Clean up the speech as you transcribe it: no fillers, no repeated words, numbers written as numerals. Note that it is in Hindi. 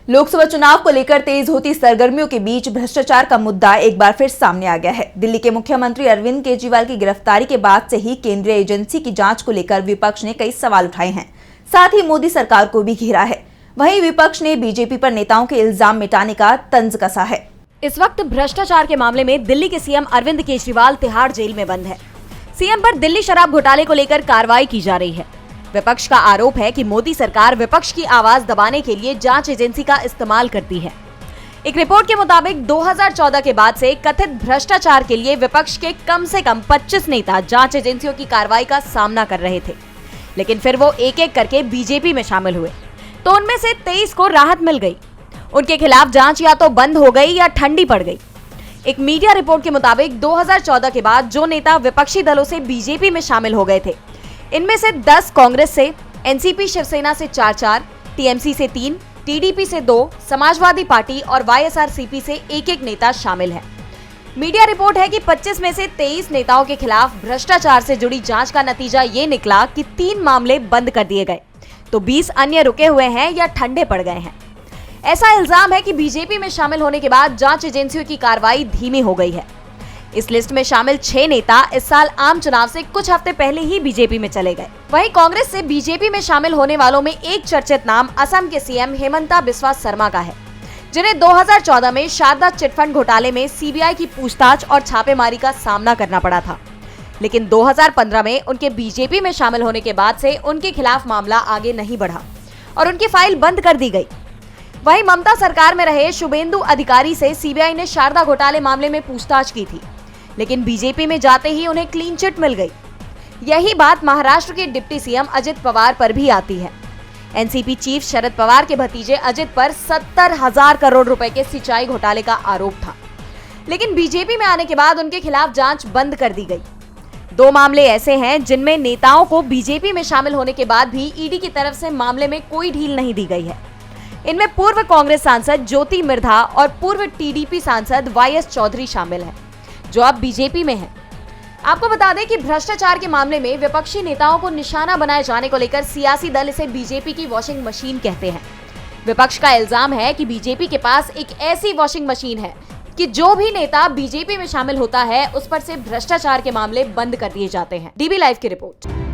लोकसभा चुनाव को लेकर तेज होती सरगर्मियों के बीच भ्रष्टाचार का मुद्दा एक बार फिर सामने आ गया है। दिल्ली के मुख्यमंत्री अरविंद केजरीवाल की गिरफ्तारी के बाद से ही केंद्रीय एजेंसी की जांच को लेकर विपक्ष ने कई सवाल उठाए हैं, साथ ही मोदी सरकार को भी घेरा है। वहीं विपक्ष ने बीजेपी पर नेताओं के इल्जाम मिटाने का तंज कसा है। इस वक्त भ्रष्टाचार के मामले में दिल्ली के सीएम अरविंद केजरीवाल तिहाड़ जेल में बंद है। सीएम पर दिल्ली शराब घोटाले को लेकर कार्रवाई की जा रही है। विपक्ष का आरोप है कि मोदी सरकार विपक्ष की आवाज दबाने के लिए जांच एजेंसी का इस्तेमाल करती है। एक रिपोर्ट के मुताबिक 2014 के बाद से कथित भ्रष्टाचार के लिए विपक्ष के कम से कम 25 नेता जांच एजेंसियों की कार्रवाई का सामना कर रहे थे, लेकिन फिर वो एक एक करके बीजेपी में शामिल हुए, तो उनमें से 23 को राहत मिल गई। उनके खिलाफ जांच या तो बंद हो गई या ठंडी पड़ गई। एक मीडिया रिपोर्ट के मुताबिक 2014 के बाद जो नेता विपक्षी दलों से बीजेपी में शामिल हो गए थे, इनमें से 10 कांग्रेस से, एनसीपी शिवसेना से 4-4, टीएमसी से 3, टीडीपी से 2, समाजवादी पार्टी और वाईएसआरसीपी से एक नेता शामिल है। मीडिया रिपोर्ट है कि 25 में से 23 नेताओं के खिलाफ भ्रष्टाचार से जुड़ी जांच का नतीजा ये निकला कि 3 मामले बंद कर दिए गए, तो 20 अन्य रुके हुए हैं या ठंडे पड़ गए हैं। ऐसा इल्जाम है कि बीजेपी में शामिल होने के बाद जांच एजेंसियों की कार्रवाई धीमी हो गई है। इस लिस्ट में शामिल 6 नेता इस साल आम चुनाव से कुछ हफ्ते पहले ही बीजेपी में चले गए। वहीं कांग्रेस से बीजेपी में शामिल होने वालों में एक चर्चित नाम असम के सीएम हेमंता बिस्वा शर्मा का है, जिन्हें 2014 में शारदा चिटफंड घोटाले में सीबीआई की पूछताछ और छापेमारी का सामना करना पड़ा था, लेकिन 2015 में उनके बीजेपी में शामिल होने के बाद से उनके खिलाफ मामला आगे नहीं बढ़ा और उनकी फाइल बंद कर दी गई। वहीं ममता सरकार में रहे शुभेंदु अधिकारी से सीबीआई ने शारदा घोटाले मामले में पूछताछ की थी, लेकिन बीजेपी में जाते ही उन्हें क्लीन चिट मिल गई। यही बात महाराष्ट्र के डिप्टी सीएम अजित पवार पर भी आती है। एनसीपी चीफ शरद पवार के भतीजे अजित पर 70,000 करोड़ रुपए के सिंचाई घोटाले का आरोप था, लेकिन बीजेपी में आने के बाद उनके खिलाफ जांच बंद कर दी गई। 2 मामले ऐसे हैं जिनमें नेताओं को बीजेपी में शामिल होने के बाद भी ईडी की तरफ से मामले में कोई ढील नहीं दी गई है। इनमें पूर्व कांग्रेस सांसद ज्योति मिर्धा और पूर्व टीडीपी सांसद वाईएस चौधरी शामिल हैं, जो अब बीजेपी में हैं। आपको बता दें कि भ्रष्टाचार के मामले में विपक्षी नेताओं को निशाना बनाए जाने को लेकर सियासी दल इसे बीजेपी की वॉशिंग मशीन कहते हैं। विपक्ष का इल्जाम है कि बीजेपी के पास एक ऐसी वॉशिंग मशीन है कि जो भी नेता बीजेपी में शामिल होता है उस पर से भ्रष्टाचार के मामले बंद कर दिए जाते हैं। डीबी लाइव की रिपोर्ट।